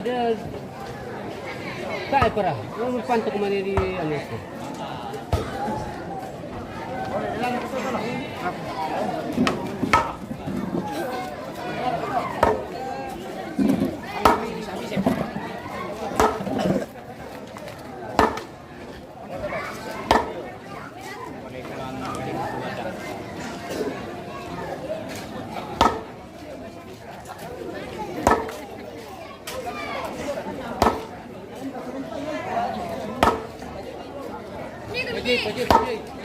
Dia tak perah. Mau pantuk mana di anu itu.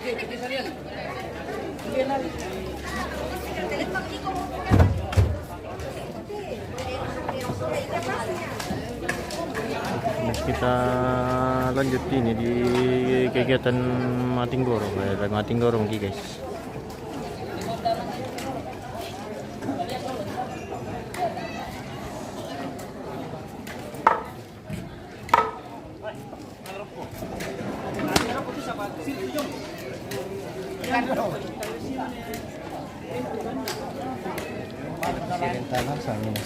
Pergi salian. Kita lanjut ini di kegiatan Matinggoro, Matinggoro guys. Tanah sama ini.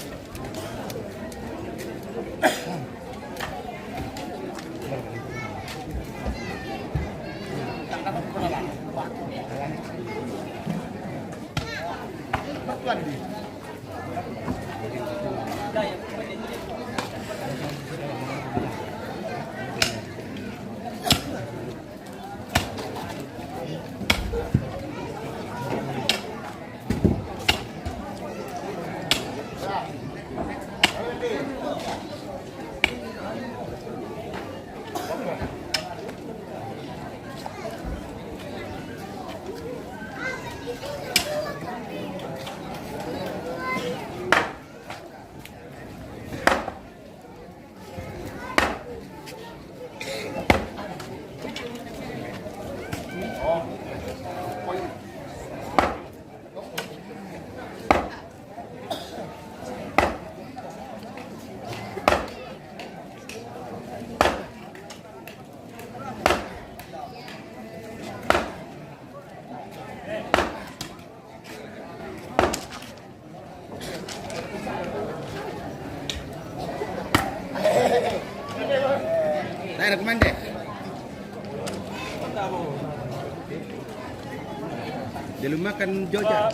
Ada kemana? Di rumah kan Jogja.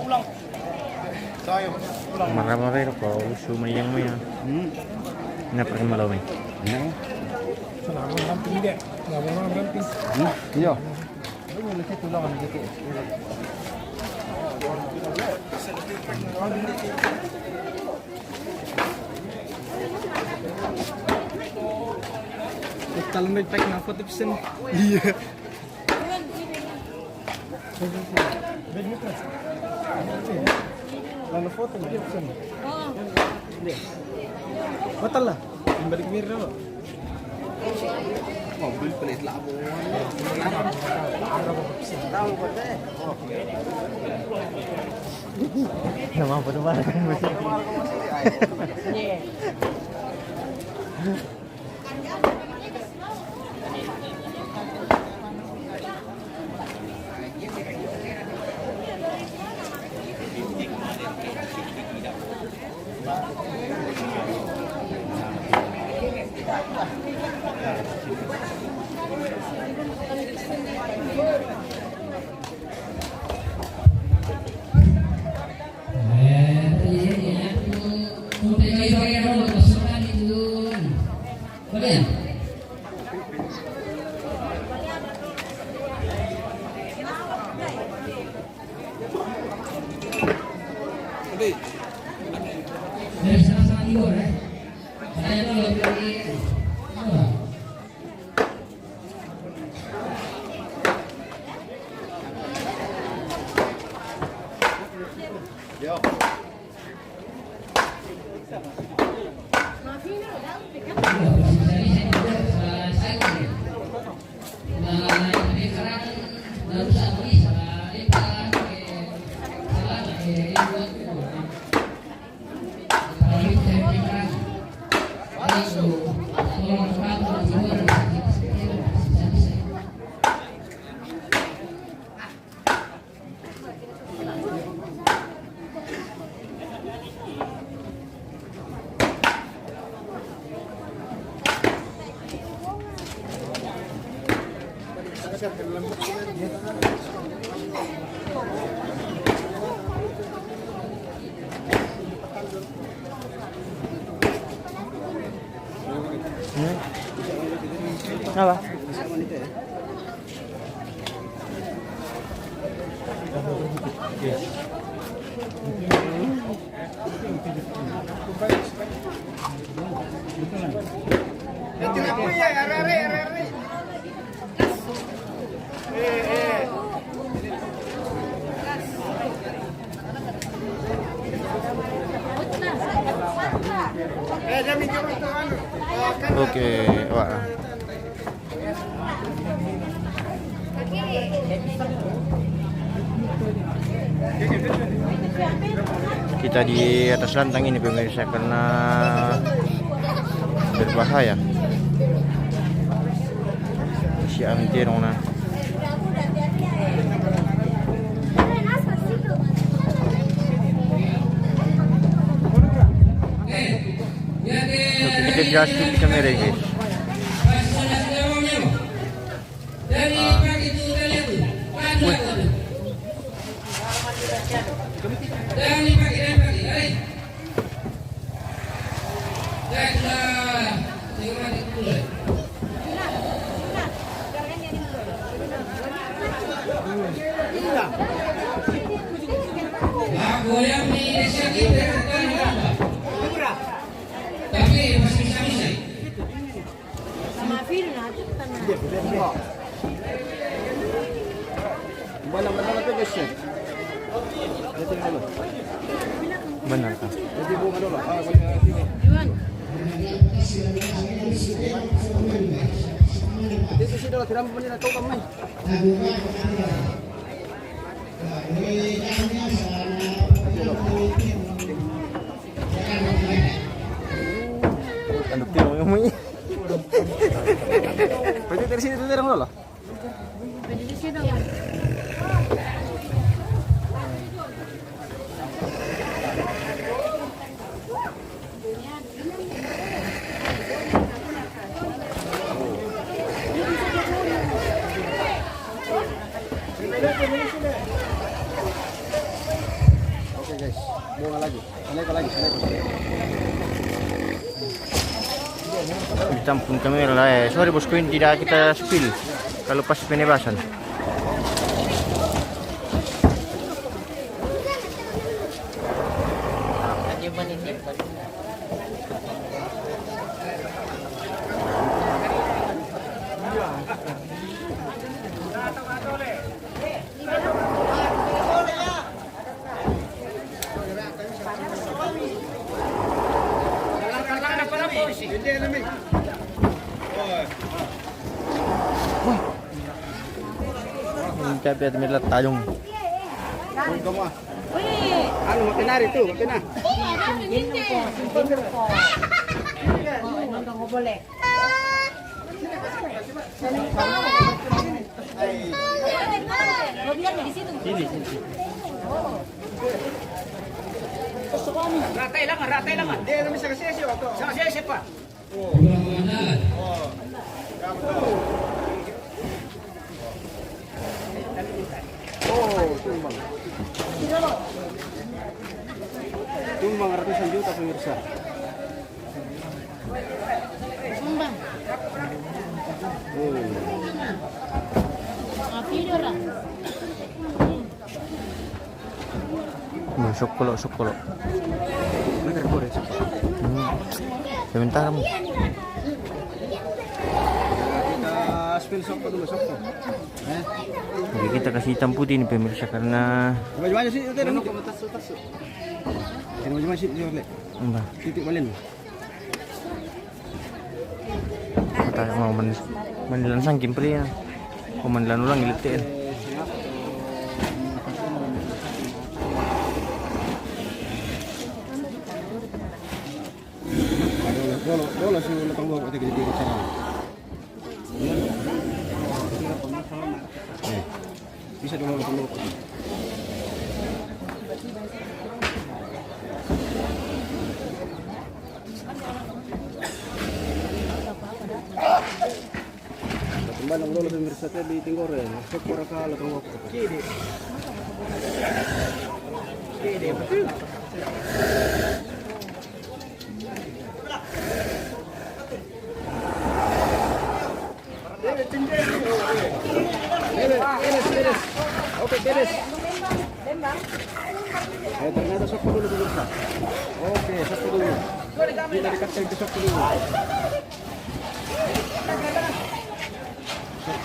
Marah-marah kok usu mayang maya. Kenapa kan malam ini? Selama ramping deh, nggak mau ramping. Iya. Kalau mau pakai nama foto pesen. Iya. Lalu foto dia pesen. Hotel lah. Yang balik mirror lo. Mobil pelit labuan. Nama apa tuh Pak? Dari sama-sama timur ya. Saya itu lebih dari Apa? Oke, wah. Kita di atas lantang ini pemirsa karena berbahaya. Si antero na. Kita just di kamera guys. Benar kan? Anduk tilong yung may. Pwede dari sini tuh terang dulu. Pwede di sini. Oke guys, bunga lagi. Naik lagi. Ditampun kamera lah ya. Sorry bosku, ini tidak kita spill kalau pas penebasan. Tapi ada milat tayong. Anu makin hari tuh, makin nah. Ratai lang. Dia namin sa kasesi to. Sa kasesi pa. Tumbang ratusan juta pemirsa. Sumbang. Video lah. Sok kolo. Sebentar. Kita spill sok dulu. Jadi kita kasih hitam putih ini pemirsa karena Maju sih, udah anu tas. Maju sih, lihat. mbak Titik balen. kita mau mendilan sangkim pria. Mau mendilan ulang iletin. Dolo sih letong gua ketika di sana. Bisa dulu letong gua. Kembali lolo pemirsa teh di Tinggore, sokor ka latong waktu. Beres. Oke, beres. Ternyata sokor dulu pemirsa. Oke, sokor dulu. Kita dikasih ke sokor dulu.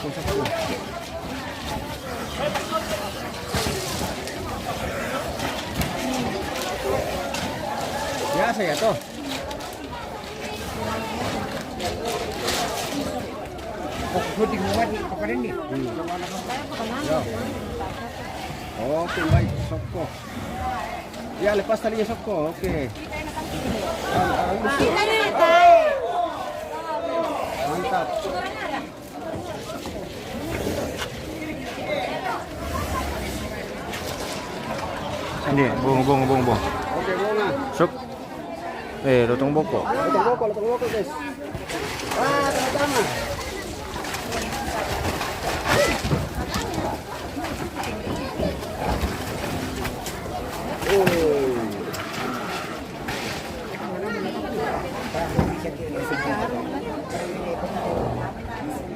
Sokor. Biasa ya toh. Putih muat pakai ini. Oke, baik, Soko. Ya, lepas talinya Soko. Oke. Mantap. Ini, bong. Oke, bunga. Sok. Lotong boko. Latong boko, guys. Tama-tama.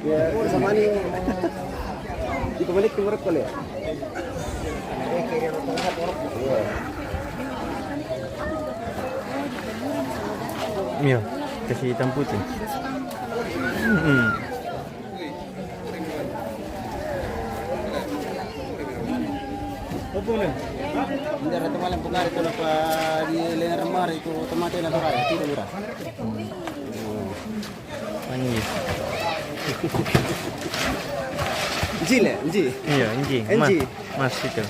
Ya, sama nih. Di pemilik timur kali ya. Iya, kasih hitam putih. Hindi rin tumalang pagkari ito na pa di Lena Ramar ito otomatis na doray. Tira mura. Ini. Jile, Ji. Iya, ini. Mas itu.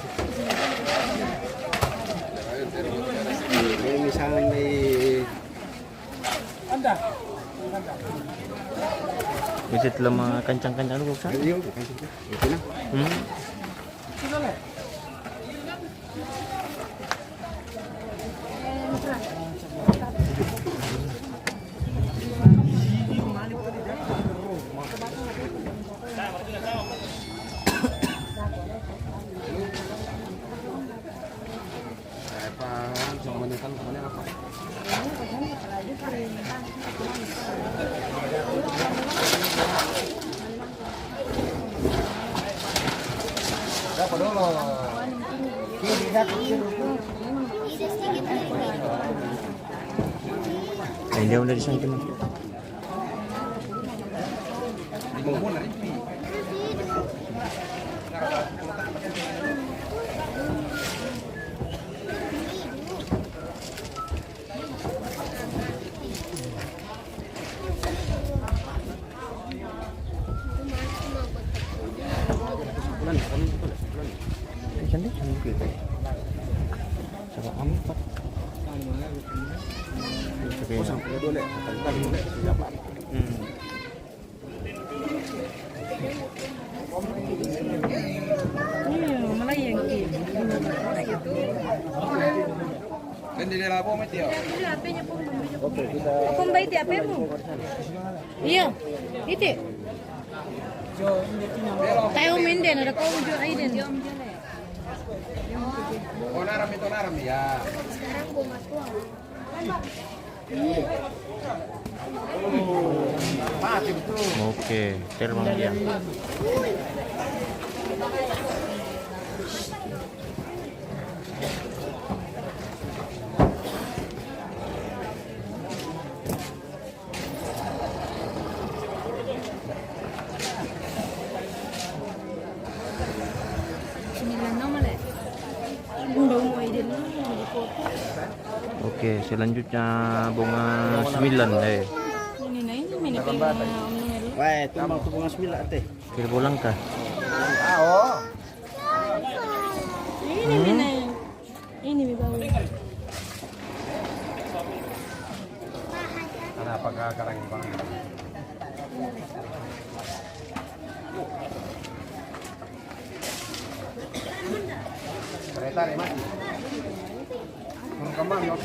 May misalnya may Anda. Bisa telah makancang-kancang dulu kan? Ayo, ito na. Berapa dulu? Dia udah disangkin. Coba ampat. Sampai dulu, tadi dulu, siapa? Hindi nila po may tiyo. Oke, kita. Kung ba iti ape mo? Iya, iti. Tayo mende na ko ujo ay din. Naram ya. Oke, terbang dia. Oke, selanjutnya bunga 9 Ini na ini mini pa Wah, tumbang tu bunga 9 ate. Kira pulang kah? Ini mini. Ini mi bawa. Kenapa karang bang? Kereta nih mas. Kembang yo oh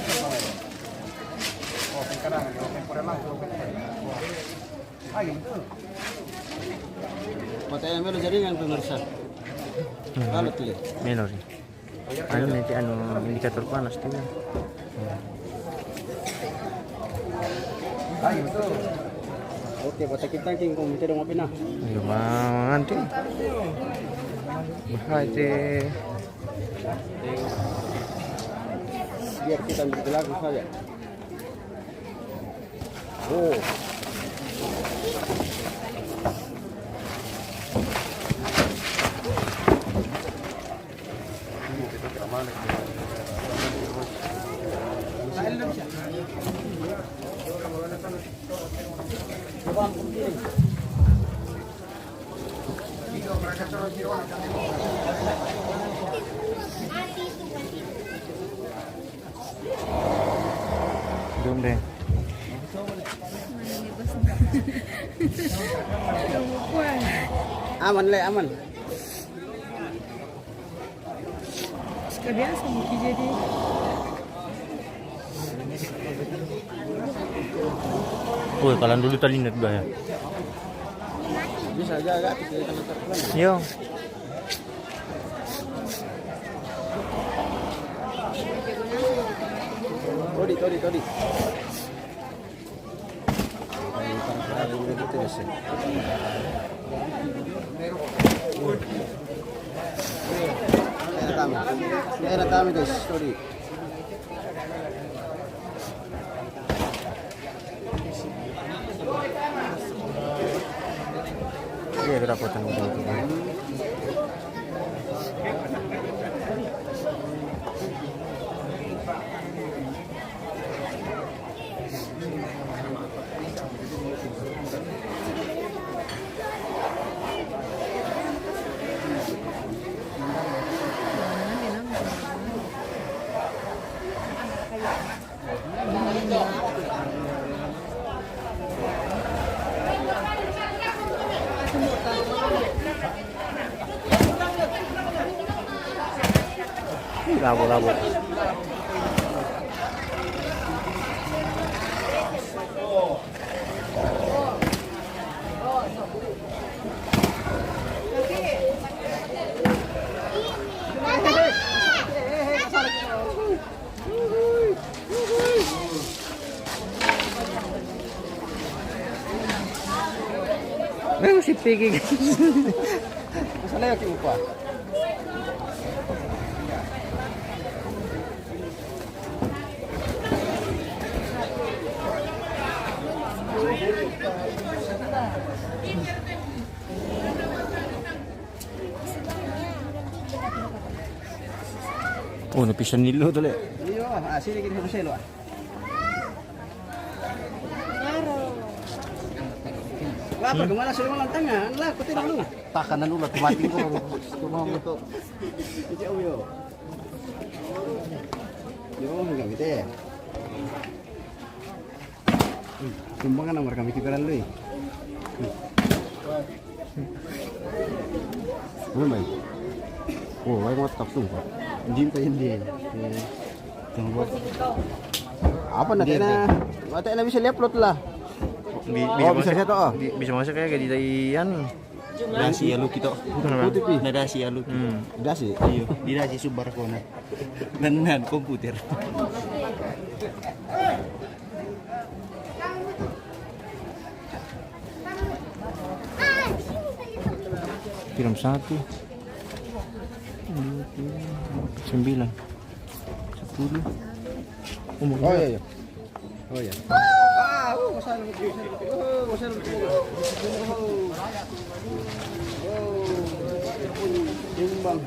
sekarang yo por el lado. Ay, betul. Matanya melo jaringan pemirsa. Kalau tuh. Menor. Ano nanti indikator panas tuh. Ayo betul. Oke, buat kita king kung minta dong na. Lumayan tuh. Bahaya. Biar kita berlaku saja. Oh. Belum deh. Aman le, aman. Biasa mungkin jadi. Woi, kalian dulu tadi net gak ya? Bisa jaga Yo. Todi. Daerah kami guys, sorry. Iya, kedapatan itu. Labo. Si Piggy guys. Masalah yung upa. Oh, napisan nilo tuh le. Iyo, sini kita sama selo. Apa kemana sih malang tengah? Lah, kutin dulu. Takanan dulu, mati ko. Tumang ito. Jauh yo. Yo, enggak gitu ya. Tumbangan nomor kami tiperan lu. Mulai. Oh, ay mo tak tumpah. Hindi. Tunggu. Apa na? Mata na bisa lihat lah. Bisa saya toh. Bisa masuk kayak di yan. Dasi alu kita. Putih. Nadasi alu. Dasi. Iyo. Di dasi subar ko na. Nan komputer. Film 1 9 10 Oh iya. Oh iya. Masalah. Timbang.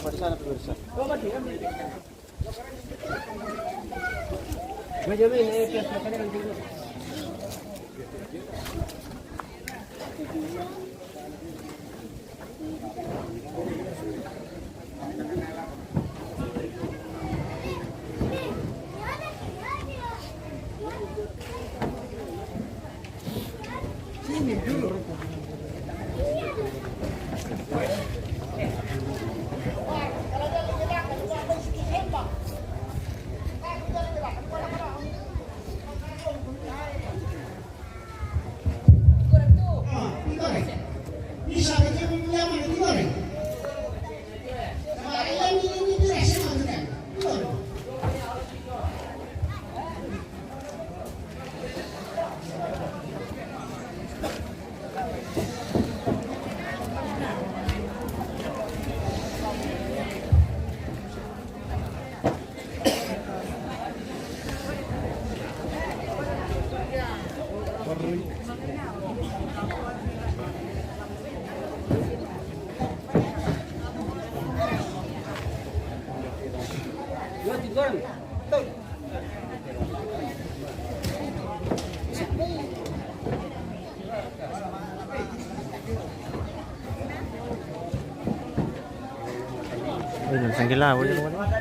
apa di sana pemirsa. Benjamin, pias makan yang dulu. Ayun, sanggila. Wala naman.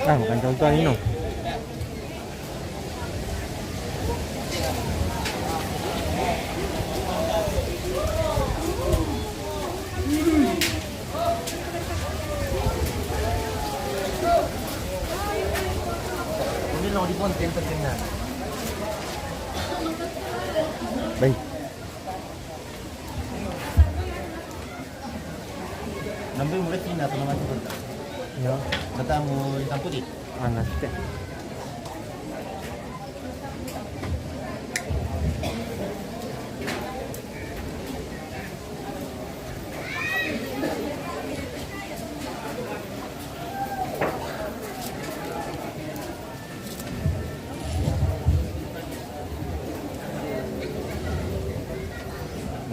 Ah, makan contohan ini. Ini lo di konten terkenal. Baik. Nambil mulai Cina atau nama itu? Ya, Kata mau hitam putih. panas deh.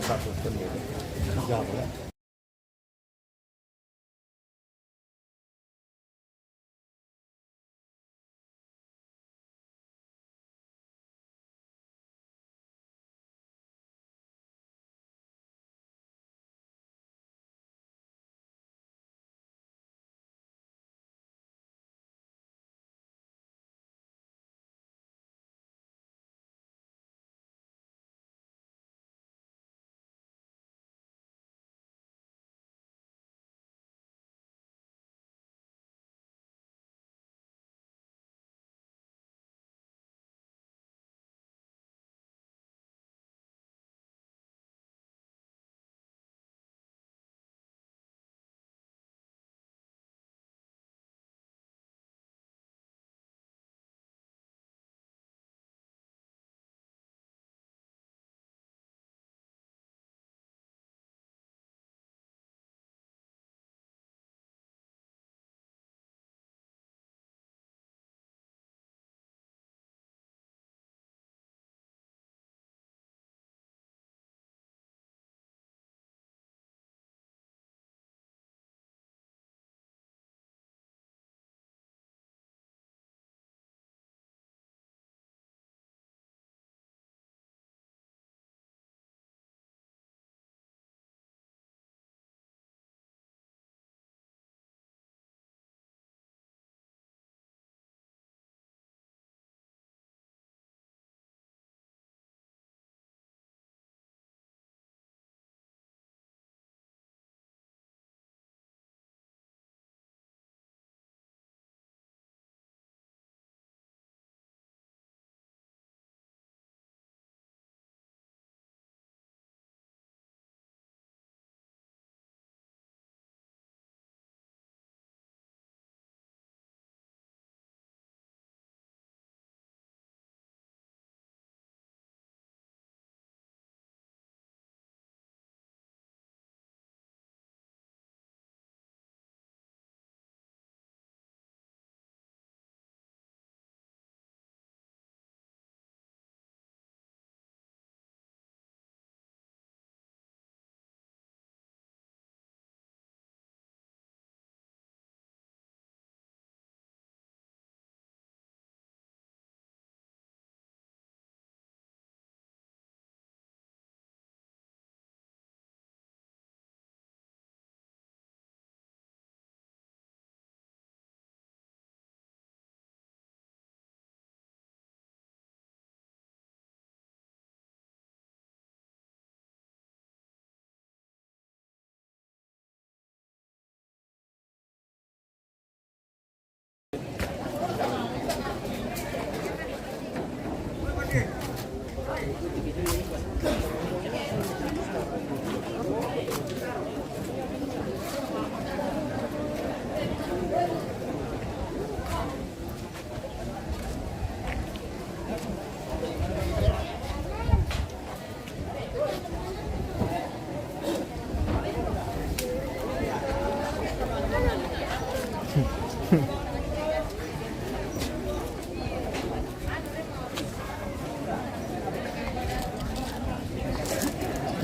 Satu sendiri. Tiga boleh.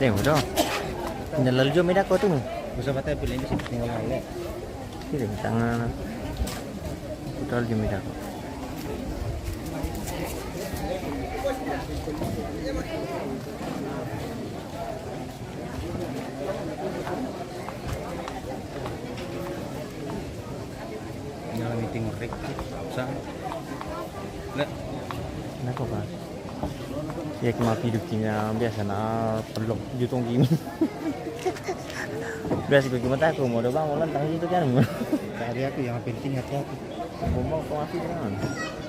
Demo dong. Nyalal juga medak kau tu. Bisa patah pilih ini sih tinggal hal. Kiri tangan. Putar juga medak. Nyala meeting rek. Sa. Nggak. Kenapa Pak? Ya cuma hidupnya biasa peluk jutung gini. Biasa gue cuma takut mau doang mau lantang gitu kan. Tadi aku yang penting hati-hati. Mau masih jangan.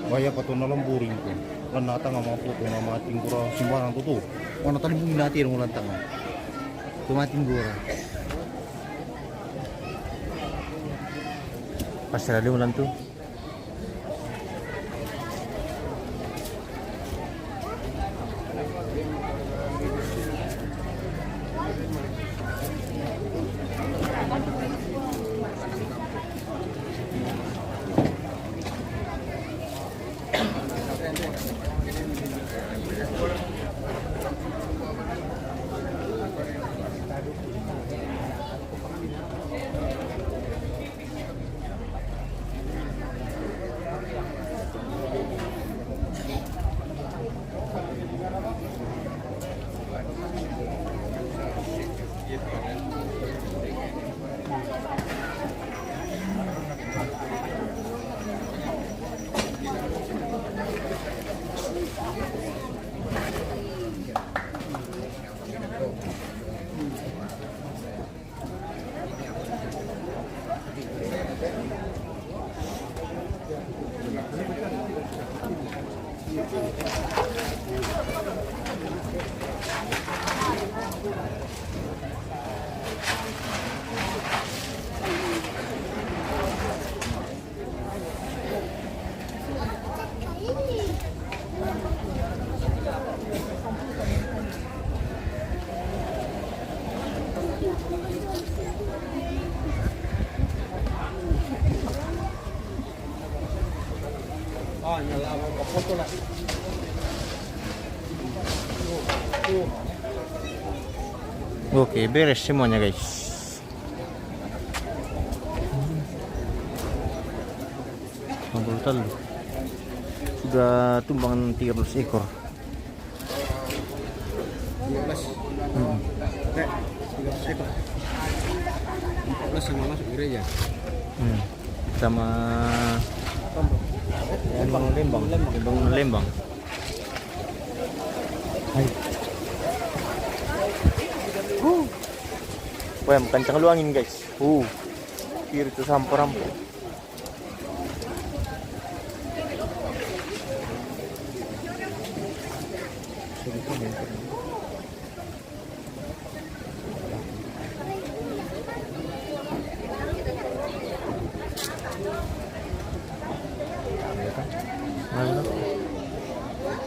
Waya patuna lemburing ko. Kan nata nga mga puto na mating gura simbarang tutu. Ano tali mong natin ang ulantang. Tumating gura. Pas ada ulang tuh. Oh, nyala apa foto lah. Oke, beres semuanya guys. Total sudah tumbang 13 ekor. 13 ekor. 14 sama masuk gereja. Sama Lembang. Hai. Wah, kencang lu angin guys. Kiri itu sampur-sampur.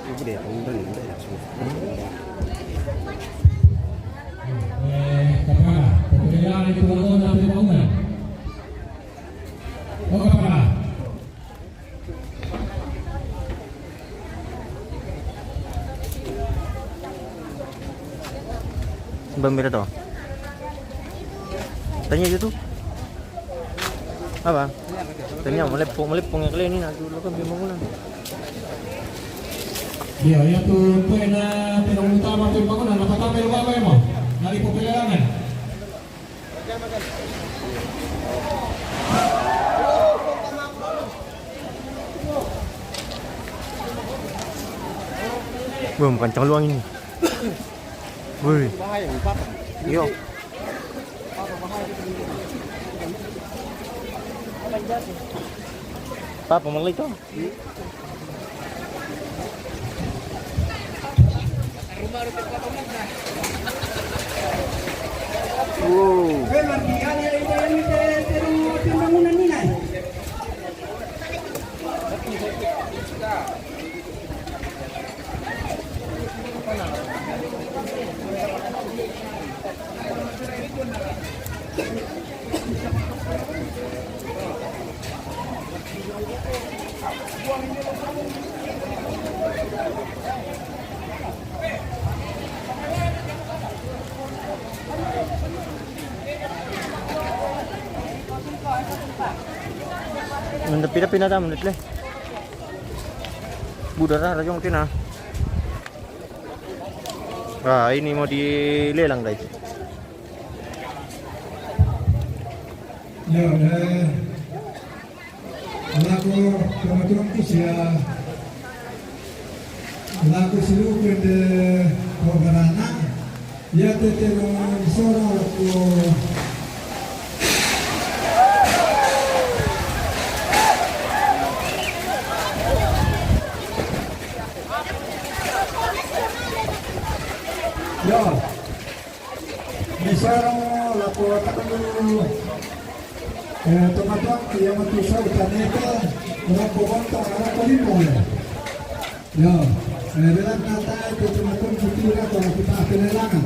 Ibu deh, udah ya semua. Pemilihan itu bangun dari bangunan. Oh kepala. Bang Mira toh. Tanya aja tuh. Apa? Tanya melepong yang kalian ini nak dulu kan bangunan. Ya, itu penang utama pembangunan apa tampil apa emang dari pemilihan. Belum kencang luang ini. Woi. Bahaya nih, Pak. Yo. Papa malah itu. Pindah-pindah dah menit leh. Budara rajong tina. Ah, ini mau dilelang guys. Ya, lagu kebetulan usia lagu seluruh de Kogarana ya tetero soro ko ya misaro lagu takulu teman-teman yang mentusau taneta orang bawang orang kolipong ya dalam kata itu teman-teman kira kalau kita kehilangan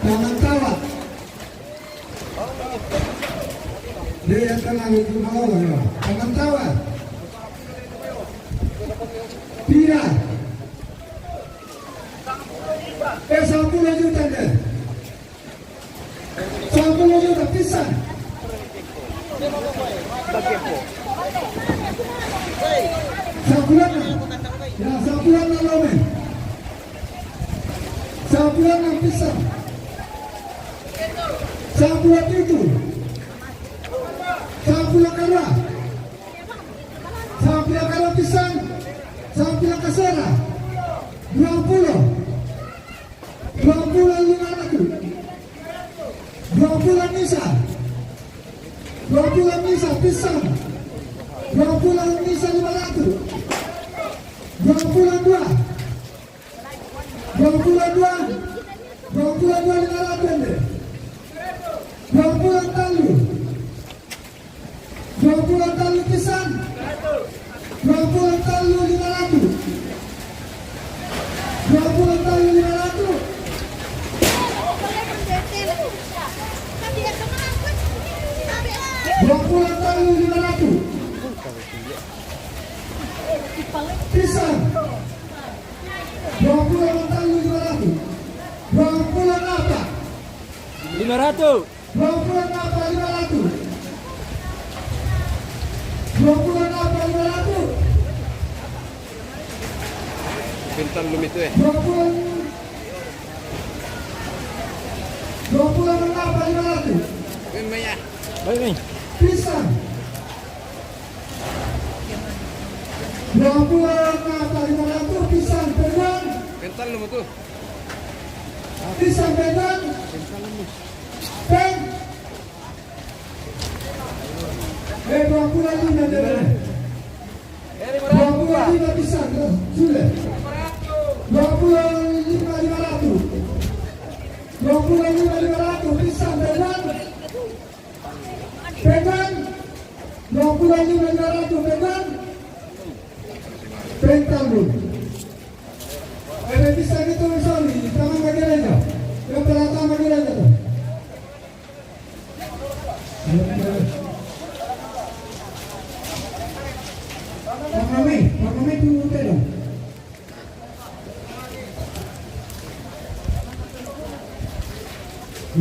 jangan kawat dia yang tenang itu mau ya jangan kawat tidak 10 juta deh 10 juta pisan Sabulan ya sabulan lalu sabulan yang pisang sabulan itu sabulan kara pisang sabulan kasera 20 20 nisa pisang 20 nisa 500 22 500 deh 20 talu pisang 20 talu 500 20 talu 500 20 talu 500 pisang 20 talu 500 20 apa 500. 20 apa 500 20 apa 500 Pintar belum itu 20 apa 500 Baik nih. pisang 20 apa 500 pisang pegang Pintar lu tuh. pisang pegang peng 25 deh 25 pisang sudah 25 500 pisang pegang 25 500 pegang pentalun pisang itu sorry tangan bagiannya yang belakang bagiannya tuh Mami tunggu dong.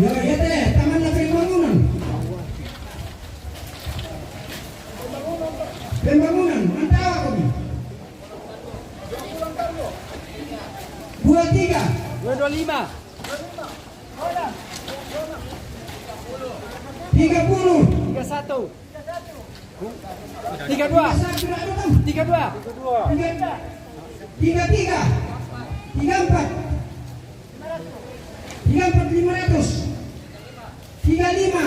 Ya teh, taman lagi pembangunan. Pembangunan, mantap aku nih. 23. 225. 30. 31. 32. 32. 33. 34. 500. 35.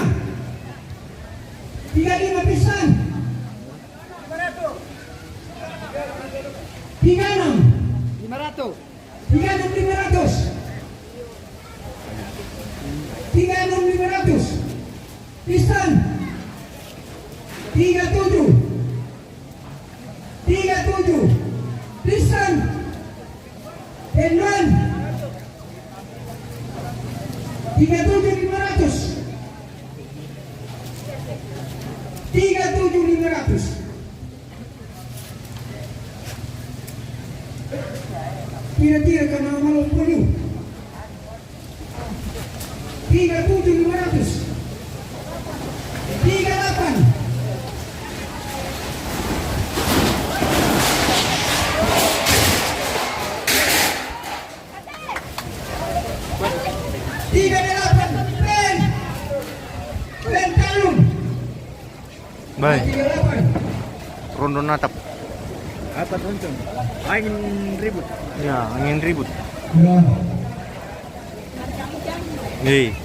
35 pisan. 36. 500. 36 500 pisan 37 pisan Enwan 37 500 kira-kira karena malam penuh 37 500 38 Baik. Rondon atap. Apa tonton? Angin ribut. Ya, angin ribut. Ya. Nih,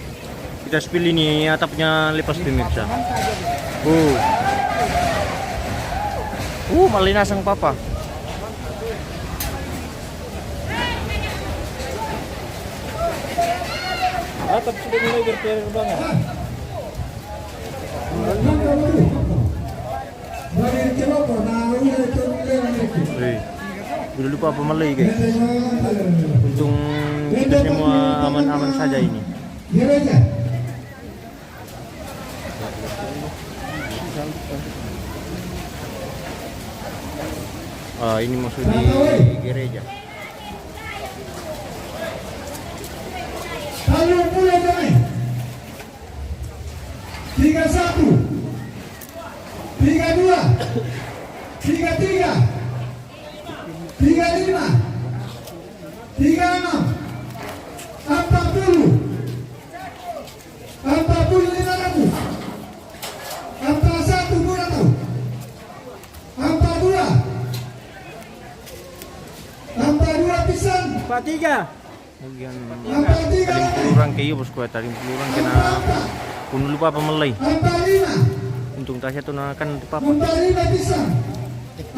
kita spill ini atapnya lepas pemirsa. Malina sang papa. Atap sudah mulai berterbangan. Udah lupa apa Malay guys. Untung kita semua aman-aman saja ini. Ini masuk di gereja. Lalu mulai kami 31 32 33 35 36 40 45 41 kurang tahu 42 pisang 43. Kemudian taring pelurang kayu bosku, taring pelurang kena pun lupa apa Malay. 45 Untung tasnya tuh kan papa. 45 pisang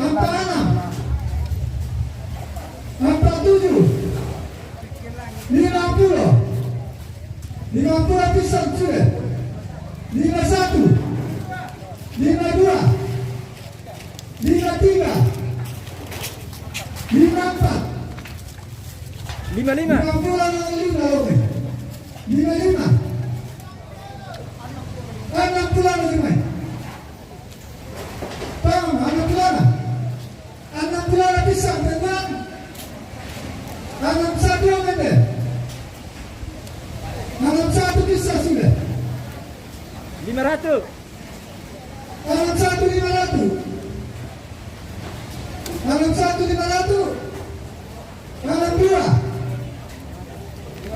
46 47 50 50 pisang sudah 51 52 53 54 55. 60 pisang dengan 61 meter 61 pisang sudah 500. 61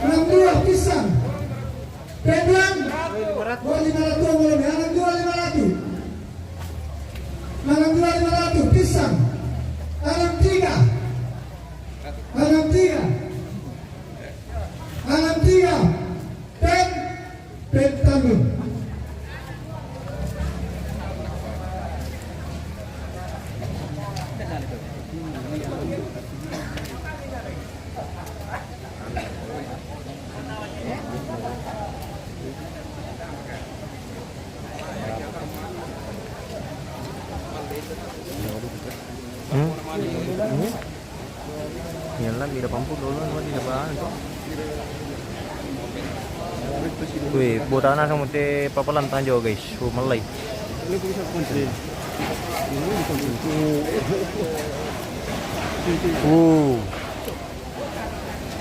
62 pisang pegang 500 belum 62 pisang 63 pen tanggung. Yan lang, tidak pampu dulu, tidak bahan tuh. Wih, buat anak kamu teh papalan tanjo guys, Malay. Ini bisa kontrol.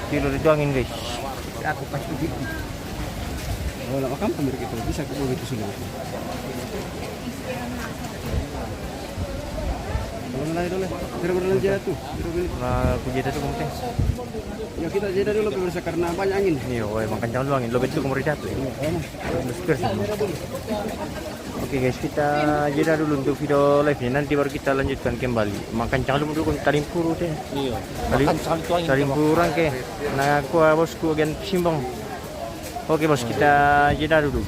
Kilo dituangin guys. Aku pasti gitu. Kalau makam hampir gitu bisa ke begitu sudah. Kalau nilai dulu, kira-kira jatuh. Nah, aku jeda tuh penting. Ya kita jeda dulu pemirsa karena banyak angin. Iya, makan kencang dulu angin. Lo betul kemarin jatuh. Oke guys, kita jeda dulu untuk video live nya. Nanti baru kita lanjutkan kembali. Makan kencang dulu tarim puru deh. Iya. Tarim purang ke. Nah, aku bosku agen simbang. Oke bos, kita jeda dulu.